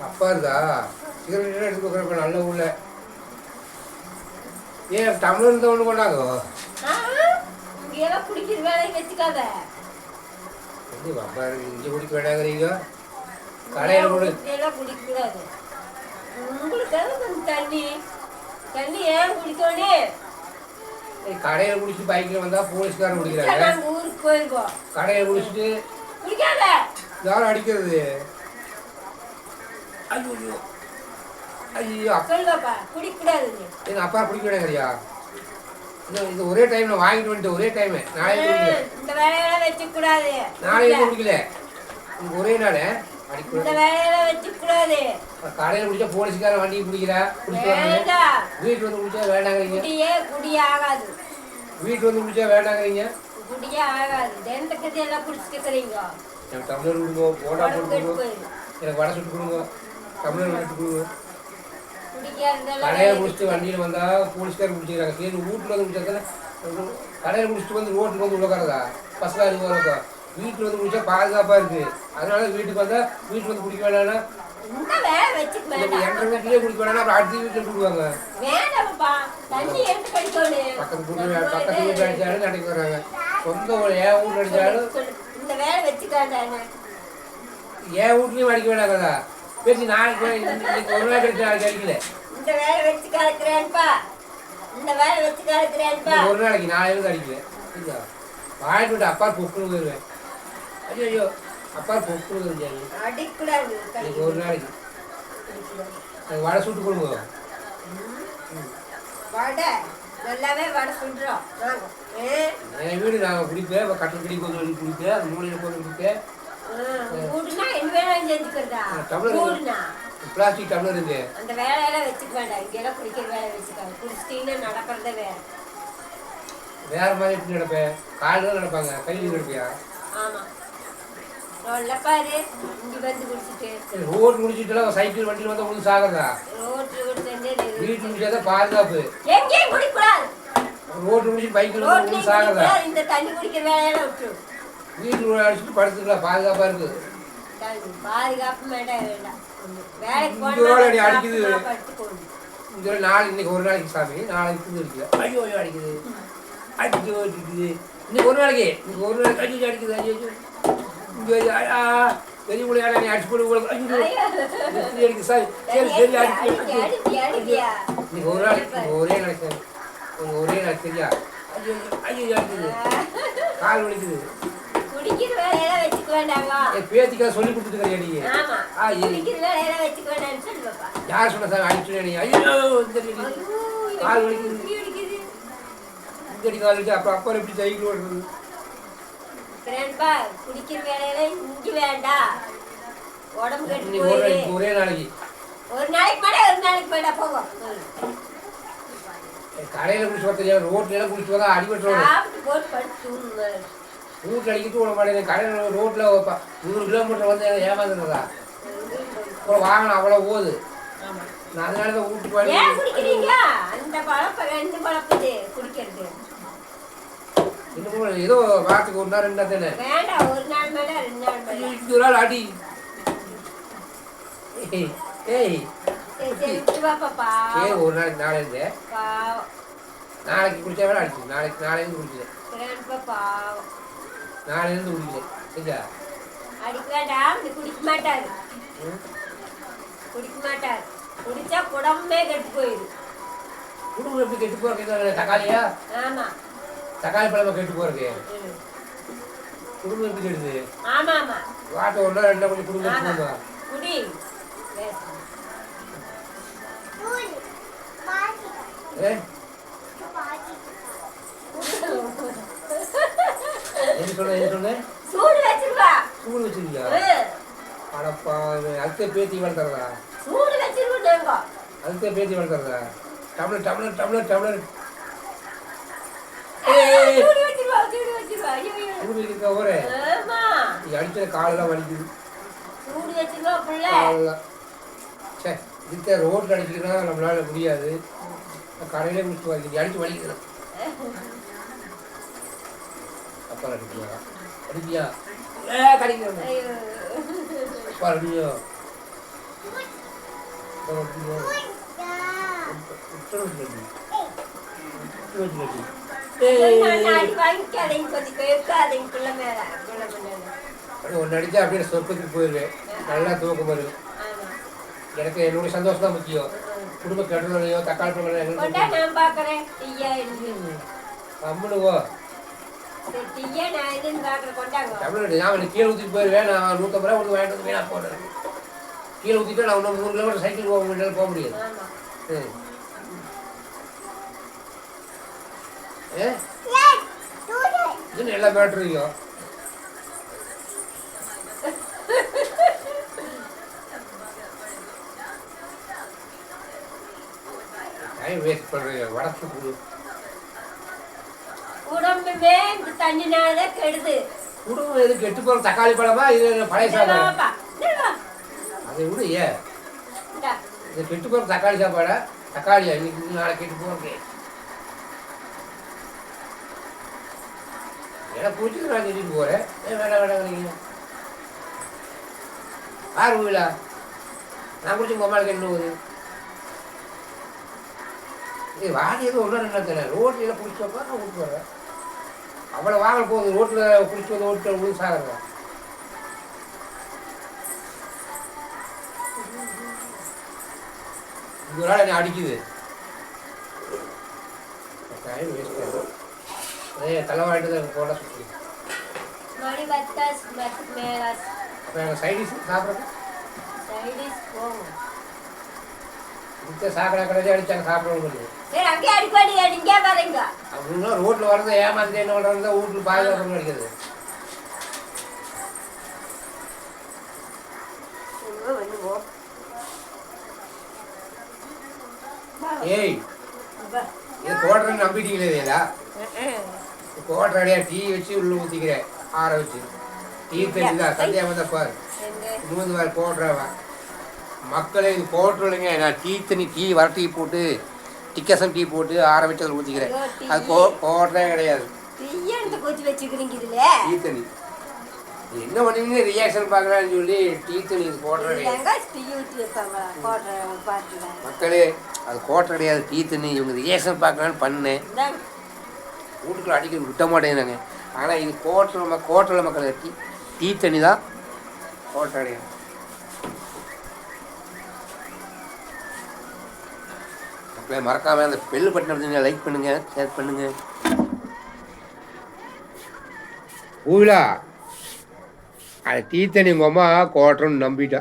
அப்பா இருக்கா சிகரெட் எடுத்து கொடுக்குறப்ப நல்ல ஊர்ல ஏன் தமிழ் இருந்த ஒன்று கொண்டாங்க இங்கெல்லாம் குடிக்கிற வேலையை வச்சுக்காத. அப்பா இங்கே குடிக்க வேண்டாங்கிறீங்க கடையில் கூட எல்லாம் குடிக்கக்கூடாது. உங்களுக்கு தண்ணி தண்ணி ஏன் குடிக்கணும்? கடையில் குடிச்சு பைக்கில் வந்தால் போலீஸ்காரன் குடிக்கிறாங்க. நாங்கள் ஊருக்கு போயிருக்கோம். கடையில் குடிச்சிட்டு குடிக்காத யாரும் அடிக்கிறது. ஐயோ ஐயோ சொல்லுவாப்பா குடிக்கூடாது. எங்கள் அப்பா குடிக்க வேண்டாங்கறியா? இது ஒரே டைம்ல வாங்கிட்டு வந்துட்டு ஒரே டைம் நாளைக்கு குடிக்கல. இந்த வேலையெல்லாம் வச்சுக்கூடாது. நாளைக்கு குடிக்கல ஒரே நாள் இந்த வேலையெல்லாம் வச்சுக்கூடாது. கடையில் குடிச்சா போலீஸ்காரன் வண்டியை பிடிக்கிறா குடிச்சுவாங்க. வீட்டு வந்து குடிச்சா வேண்டாங்கிறீங்க. குடியே ஆகாது. வீட்டு வந்து குடிச்சா வேண்டாங்கிறீங்க. குடியே ஆகாது. தெண்டக்கத்தை எல்லாம் குடிச்சிட்டு இருக்கிறீங்க. எனக்கு டம்ளர் கொடுங்க, போட்டா போட்டு கொடுங்க, எனக்கு வடை சுட்டு கொடுங்க, டம்ளர் விட்டு கொடுங்க. கடையில் குடிச்சிட்டு வண்டியில் வந்தால் போலீஸ்காரர் குடிச்சிக்கிறாங்க. சரி வீட்டில் வந்து குடிச்சா கடையில் குடிச்சிட்டு வந்து ரோட்டுக்கு வந்து உள்ளக்காரதா பஸ்ஸில் இருக்கா. வீட்டில் வந்து குடிச்சா பாதுகாப்பாக இருக்குது. அதனால வீட்டுக்கு வந்தால் வீட்டில் வந்து குடிக்க வேணாம்னா என்ற வீட்டிலே குடிக்க வேணாம். அப்புறம் அடுத்த வீட்டில் குடிக்குவாங்க. பக்கத்து வீட்டில் அடித்தாலும் நடக்க வர்றாங்க. சொந்த என் வீட்டில் அடித்தாலும் என் வீட்லேயும் அடிக்க வேணாங்கதா. பேசி நாளைக்கு இன்னைக்கு ஒரு நாள் கிடைச்சு நாளைக்கு அடிக்கல. ஒரு நாளைக்கு நாளைக்கு அடிக்கல. வாங்கிட்டு விட்டு அப்பா பொக்குன்னு போயிடுவேன். ஐயோ ஐயோ அப்பா பொக்குன்னு இன்னைக்கு ஒரு நாளைக்கு வடை சுட்டு கொடுங்க. என் வீடு நாங்கள் குடிப்பேன். கட்டில் கடி கொஞ்சம் குடிப்பேன். அந்த மூலையில் கொஞ்சம் குடிப்பேன். பிளாஸ்டிக் டம்ளர் இருக்கு. அந்த வேலையெல்லாம் வச்சுக்க வேண்டாம். இங்கெல்லாம் குடிக்கிற வேலை வச்சுக்காங்க. குடிச்சிட்டீங்கன்னா நடக்கிறதே வேற வேற மாதிரி எப்படி நடப்பேன்? காலில் தான் நடப்பாங்க. கையில் நடப்பியா? ஆமா பாரு இங்க வந்து குடிச்சிட்டு ரோடு குடிச்சிட்டுலாம் சைக்கிள் வண்டியில் வந்தால் உங்களுக்கு சாகிறதா? வீட்டு குடிச்சாதான் பாதுகாப்பு. எங்கேயும் குடிக்கூடாது. ரோடு குடிச்சிட்டு பைக்கில் வந்து உங்களுக்கு சாகிறதா? இந்த தண்ணி குடிக்கிற வேலையெல்லாம் விட்டு வீட்டுக்கு அடிச்சுட்டு படுத்துக்கலாம். பாதுகாப்பாக இருக்குது. பாதுகாப்பு வேண்டாம். வேலைக்கு அடிக்குது. இந்த நாள் இன்னைக்கு ஒரு நாளைக்கு சாமி நாளைக்கு அடிக்குது. ஐயோ ஐயோ அடிக்குது அடிச்சு அடிக்குது. இன்னைக்கு ஒரு நாளைக்கு அடிச்சு அடிக்குது. ஐயோ இங்கே பெரிய முடியாத நீ அடிச்சு போடு. அடிக்குது சார். சரி சரி அடிச்சு இன்னைக்கு ஒரு நாளைக்கு ஒரே நாளைக்கு ஒரே நாளைக்கு சரியா? ஐயோ ஐயோ அடிக்குது. கால் வலிக்குது. பேத்திக்கா சொல்லி கொடுத்துட்டு நீ யார் சொன்ன சார் அடிச்சு? ஐயோ கால் வலிக்குது. கால் வலிக்கு அப்புறம் அப்பா எப்படி சைக்கிள் ஓடுறது? குடிக்கிற வேலையில இங்க வேண்டாம். உடம்பு ஒரே நாளைக்கு ஒரு நாளைக்கு போயிடா போவோம். கடையில குடிச்சு பார்த்தா ரோட்ல எல்லாம் குடிச்சு பார்த்தா அடிபட்டு வீட்டில் அடிக்கிட்டு விட மாட்டேங்குது. கடையில் ரோட்டில் 100 கிலோமீட்டர் வந்து ஏமாந்துருந்தா அப்புறம் வாகனம் அவ்வளோ போகுது. நான் அதனால தான் வீட்டுக்கு வாங்கி இன்னும் ஏதோ வாரத்துக்கு ஒரு நாள் 2 நாள் தானே. ஒரு நாள் அடி. ஏய் ஒரு நாளைக்கு நாளைக்கு குடிச்சா வேலை அடிச்சு. நாளைக்கு குடிச்சது நாளையிலிருந்து குடிக்கல. சரியா? அடிக்க வேண்டாம். குடிக்க மாட்டாரு. குடிச்சா குடம்பே கெட்டு போயிடும். குடும்பம் எப்படி கெட்டு போறதுக்கு? தக்காளியா? ஆமா தக்காளி பழமா கெட்டு போறதுக்கு குடும்பம் எப்படி கெடுது? ஆமா ஆமா வாட்ட ஒரு நாள் 2 நாள் கொஞ்சம் குடும்பம் குடி. சூடு வச்சிருக்கியா? அடப்பா அதுக்கே பேத்தி வளர்த்துறதா? அதுக்கே பேத்தி வளர்த்துறதா? டம்ளர் டம்ளர் டம்ளர் டம்ளர் ஒரு அடிச்ச காலெல்லாம் வலிக்குது. ரோட்ல அடிச்சுக்கிறதா நம்மளால முடியாது. கடையிலே முடிச்சு வாங்கி அடிச்சு வலிக்கிறேன். அப்பா அடிப்பியா அடிப்பியா கடிக்கிறேன். ஐயோ அப்பா அடிப்பியா அடி வாங்கிக்காதீங்க, கொஞ்சம் கேட்காதீங்க பிள்ளை மேல பிள்ளை பண்ணல. ஒன்று அடித்தா அப்படியே சொர்க்கத்துக்கு போயிடுவேன். நல்லா தூக்கம் வரும். ஆமா எனக்கு என்னுடைய சந்தோஷம் தான் முக்கியம். குடும்ப கெடுதலையோ தக்காளி பழம் கொண்டா நான் பாக்குறேன். டீயா இருக்கு கம்முனுவோ டீயா நான் இதுன்னு பாக்குறேன். கொண்டாங்க தமிழ்நாடு நான் கீழே ஊற்றிட்டு போயிடுவேன். நான் 150 ரூபா கொடுத்து வாங்கிட்டு வந்து வீணாக போடுறேன். கீழே ஊற்றிட்டு நான் இன்னும் 3 கிலோமீட்டர் சைக்கிள் போக முடியாது. ஆமா இதுன்னு எல்லா பேட்டரியும் டைம் வேஸ்ட் பண்ணுறீங்க. வடக்கு குடு உடம்புமே இந்த தண்ணினாலதான் கெடுது. குடும்பம் எது கெட்டு போகிற தக்காளி பழமா இது பழைய சாப்பாடு? இந்தா, இந்தா. அதை விட ஏன் இந்தா. இது கெட்டு போகிற தக்காளி சாப்பாடா? தக்காளியா இன்னைக்கு நாளை கெட்டு போகிறேன். ஏன்னா பூச்சி நான் செஞ்சுட்டு போகிறேன். வேண்டாம் வேண்டாம் யார் ஊழா நான் குடிச்சு உங்கள் அம்மாளுக்கு என்ன போகுது? இது வாடி எதுவும் ஒன்றும் என்ன தெரியல. ரோட்டில் குடிச்சு வைப்பா நான் விட்டு போகிறேன். அவ்வளோ வாங்கல் போகுது. ரோட்டில் குடிச்சு வந்து ஓட்டு விழுந்து சாகுறேன். இந்த நாள் என்னை அடிக்குது. டைம் வேஸ்ட் ஆகும். அதே தலைவாடிட்டு தான் போட சுற்றி. மணி பத்தாஸ் மேலாஸ் அப்போ எங்கள் சைடிஸ் சாப்பிட்றது சைடிஸ் போகும். இந்த சாக்கடை கடையிலே அடித்தாங்க சாப்பிடணும். சரி அங்கேயே அடிப்பாடி இங்கே பாருங்க. அப்படின்னா ரோட்டில் வரது ஏமாந்து என்ன பண்ணுறது தான் வீட்டில் பாதுகாப்பு அடிக்கிறது. ஏய் இது கோட்டரை நம்பிட்டீங்களே இல்லையா? கோட்டரை அடையா டீ வச்சு உள்ள ஊற்றிக்கிறேன் ஆற வச்சு. டீ தெரியுதா? சந்தியா வந்தா பாரு மூந்து வார் கோட்டரவா மக்களே. இது கோட்டர் இல்லைங்க. நான் டீ தண்ணி டீ வர டீ போட்டு டிக்கசம் டீ போட்டு ஆற வச்சு அதில் ஊற்றிக்கிறேன். அது கோட்டரே கிடையாது. டீ தண்ணி என்ன பண்ணுவீங்க ரியாக்ஷன் பார்க்குறான்னு சொல்லி டீ தண்ணி இது கோட்டர் கிடையாது மக்களே. அது கோட்டர் கிடையாது டீ தண்ணி. இவங்க ரியாக்ஷன் பார்க்கலான்னு பண்ணேன். வீட்டுக்குள்ள அடிக்க விட்ட மாட்டேங்கிறாங்க. ஆனால் இது கோட்டரில் மக்கள் டீ தண்ணி தான் கோட்டர் கிடையாது. மக்களே மறக்காமல் அந்த பெல்லு பட்டன் லைக் பண்ணுங்கள், ஷேர் பண்ணுங்கள். ஊழா அது டீ தண்ணி உங்கள் அம்மா கோட்டர்னு நம்பிட்டா.